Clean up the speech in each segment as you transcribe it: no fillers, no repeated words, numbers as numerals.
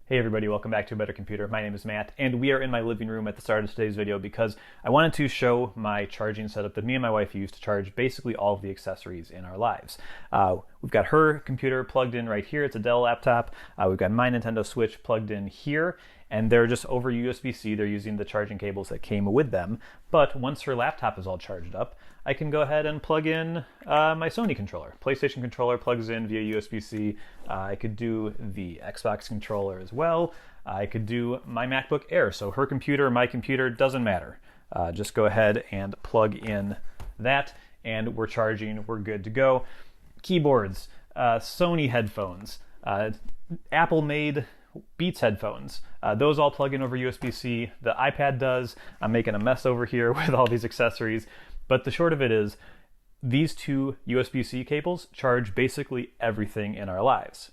Hey everybody, welcome back to A Better Computer. My name is Matt, and we are in my living room at the start of today's video because I wanted to show my charging setup that me and my wife use to charge basically all of the accessories in our lives. We've got her computer plugged in right here. It's a Dell laptop. We've got my Nintendo Switch plugged in here, and they're just over USB-C. They're using the charging cables that came with them. But once her laptop is all charged up, I can go ahead and plug in my Sony controller. PlayStation controller plugs in via USB-C. I could do the Xbox controller as well. I could do my MacBook Air. So her computer, my computer, doesn't matter. Just go ahead and plug in that, and we're charging. We're good to go. Keyboards, Sony headphones, Apple-made Beats headphones. Those all plug in over USB-C. The iPad does. I'm making a mess over here with all these accessories. But the short of it is, these two USB-C cables charge basically everything in our lives.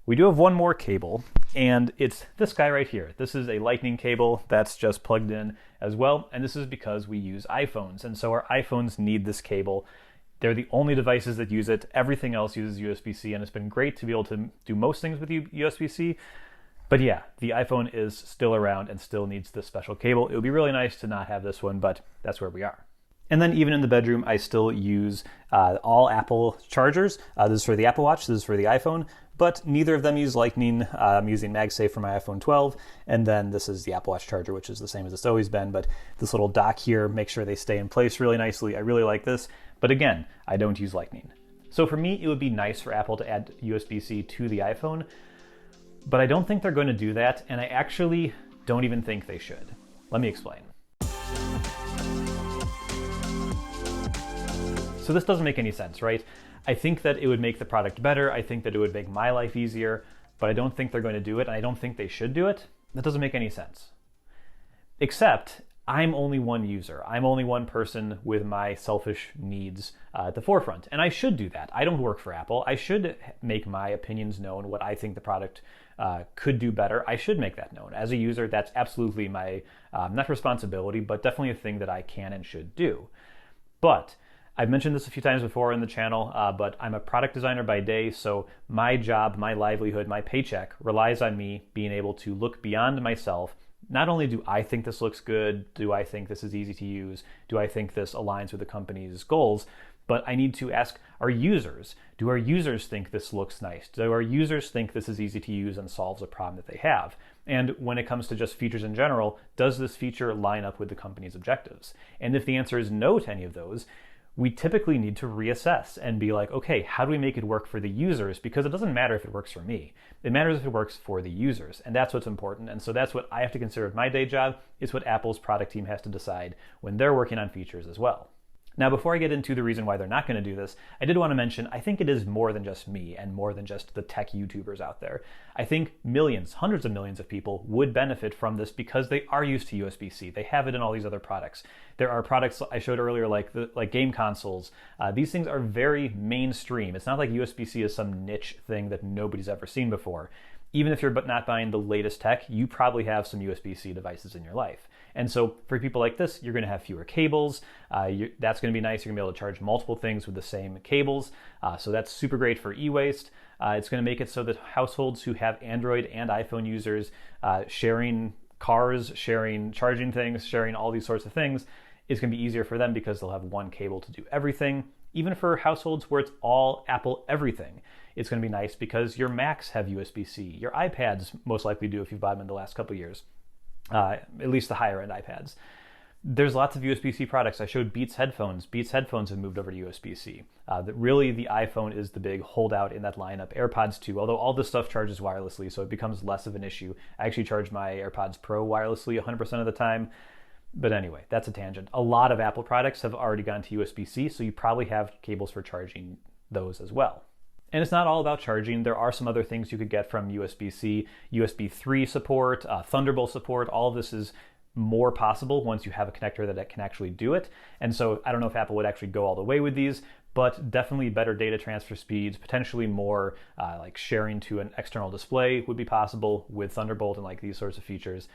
We do have one more cable, and it's this guy right here. This is a lightning cable that's just plugged in as well, and this is because we use iPhones, and so our iPhones need this cable. They're the only devices that use it. Everything else uses USB-C, and it's been great to be able to do most things with USB-C. But yeah, the iPhone is still around and still needs this special cable. It would be really nice to not have this one, but that's where we are. And then even in the bedroom, I still use all Apple chargers. This is for the Apple Watch, this is for the iPhone, but neither of them use Lightning. I'm using MagSafe for my iPhone 12, and then this is the Apple Watch charger, which is the same as it's always been, but this little dock here makes sure they stay in place really nicely. I really like this, but again, I don't use Lightning. So for me, it would be nice for Apple to add USB-C to the iPhone, but I don't think they're going to do that, and I actually don't even think they should. Let me explain. So this doesn't make any sense, right? I think that it would make the product better. I think that it would make my life easier, but I don't think they're going to do it, and I don't think they should do it. That doesn't make any sense. Except I'm only one user. I'm only one person with my selfish needs at the forefront, and I should do that. I don't work for Apple. I should make my opinions known, what I think the product could do better. I should make that known. As a user, that's absolutely my, not responsibility, but definitely a thing that I can and should do. But I've mentioned this a few times before in the channel, but I'm a product designer by day, so my job, my livelihood, my paycheck relies on me being able to look beyond myself. Not only do I think this looks good, do I think this is easy to use, do I think this aligns with the company's goals, but I need to ask our users, do our users think this looks nice? Do our users think this is easy to use and solves a problem that they have? And when it comes to just features in general, does this feature line up with the company's objectives? And if the answer is no to any of those, we typically need to reassess and be like, okay, how do we make it work for the users? Because it doesn't matter if it works for me. It matters if it works for the users, and that's what's important. And so that's what I have to consider with my day job. It's what Apple's product team has to decide when they're working on features as well. Now, before I get into the reason why they're not going to do this, I did want to mention, I think it is more than just me and more than just the tech YouTubers out there. I think millions, hundreds of millions of people would benefit from this because they are used to USB-C. They have it in all these other products. There are products I showed earlier like game consoles. These things are very mainstream. It's not like USB-C is some niche thing that nobody's ever seen before. Even if you're not buying the latest tech, you probably have some USB-C devices in your life. And so for people like this, you're going to have fewer cables. That's going to be nice. You're going to be able to charge multiple things with the same cables. So that's super great for e-waste. It's going to make it so that households who have Android and iPhone users sharing cars, sharing charging things, sharing all these sorts of things, it's going to be easier for them because they'll have one cable to do everything. Even for households where it's all Apple everything, it's going to be nice because your Macs have USB-C. Your iPads most likely do if you've bought them in the last couple of years, at least the higher end iPads. There's lots of USB-C products. I showed Beats headphones. Beats headphones have moved over to USB-C. Really, the iPhone is the big holdout in that lineup. AirPods too, although all this stuff charges wirelessly, so it becomes less of an issue. I actually charge my AirPods Pro wirelessly 100% of the time. But anyway, that's a tangent. A lot of Apple products have already gone to USB-C, so you probably have cables for charging those as well. And it's not all about charging. There are some other things you could get from USB-C, USB 3 support, Thunderbolt support. All of this is more possible once you have a connector that can actually do it. And so I don't know if Apple would actually go all the way with these, but definitely better data transfer speeds, potentially more like sharing to an external display would be possible with Thunderbolt and like these sorts of features.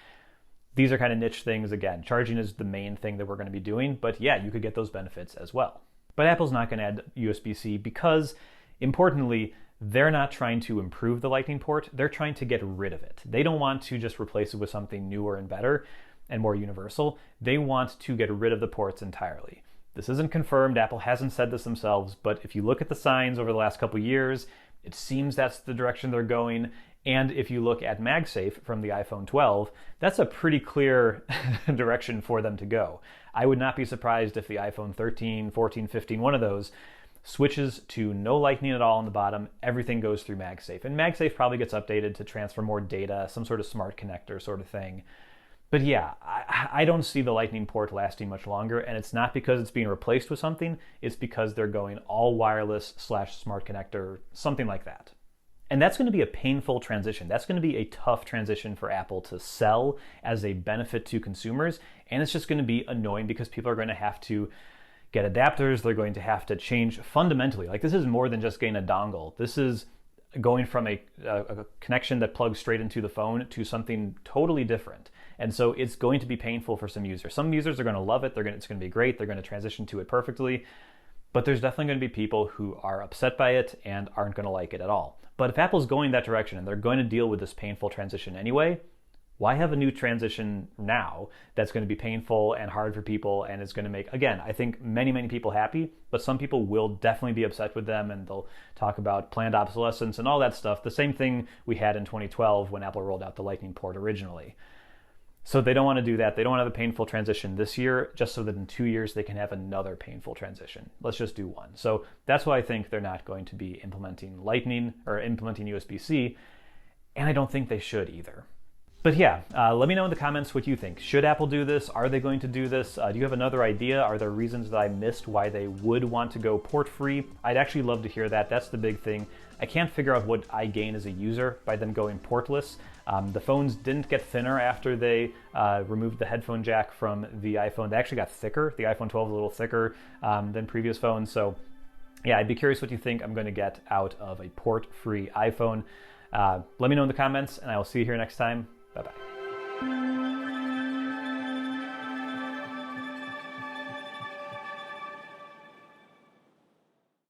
These are kind of niche things. Again, charging is the main thing that we're going to be doing, but yeah, you could get those benefits as well. But Apple's not going to add USB-C because, importantly, they're not trying to improve the Lightning port, they're trying to get rid of it. They don't want to just replace it with something newer and better and more universal. They want to get rid of the ports entirely. This isn't confirmed, Apple hasn't said this themselves, but if you look at the signs over the last couple years, it seems that's the direction they're going. And if you look at MagSafe from the iPhone 12, that's a pretty clear direction for them to go. I would not be surprised if the iPhone 13, 14, 15, one of those, switches to no Lightning at all on the bottom, everything goes through MagSafe. And MagSafe probably gets updated to transfer more data, some sort of smart connector sort of thing. But yeah, I don't see the Lightning port lasting much longer, and it's not because it's being replaced with something, it's because they're going all wireless / smart connector, something like that. And that's going to be a painful transition. That's going to be a tough transition for Apple to sell as a benefit to consumers, and it's just going to be annoying because people are going to have to get adapters, they're going to have to change fundamentally. Like, this is more than just getting a dongle. This is going from a connection that plugs straight into the phone to something totally different. And so it's going to be painful for some users. Some users are going to love it, it's going to be great, they're going to transition to it perfectly, but there's definitely going to be people who are upset by it and aren't going to like it at all. But if Apple's going that direction and they're going to deal with this painful transition anyway, why have a new transition now that's going to be painful and hard for people and is going to make, again, I think many, many people happy, but some people will definitely be upset with them and they'll talk about planned obsolescence and all that stuff. The same thing we had in 2012 when Apple rolled out the Lightning port originally. So they don't want to do that. They don't want to have a painful transition this year, just so that in 2 years they can have another painful transition. Let's just do one. So that's why I think they're not going to be implementing Lightning or implementing USB-C, and I don't think they should either. But yeah, let me know in the comments what you think. Should Apple do this? Are they going to do this? Do you have another idea? Are there reasons that I missed why they would want to go port-free? I'd actually love to hear that. That's the big thing. I can't figure out what I gain as a user by them going portless. The phones didn't get thinner after they removed the headphone jack from the iPhone. They actually got thicker. The iPhone 12 is a little thicker than previous phones. So yeah, I'd be curious what you think I'm going to get out of a port-free iPhone. Let me know in the comments, and I will see you here next time. Bye-bye.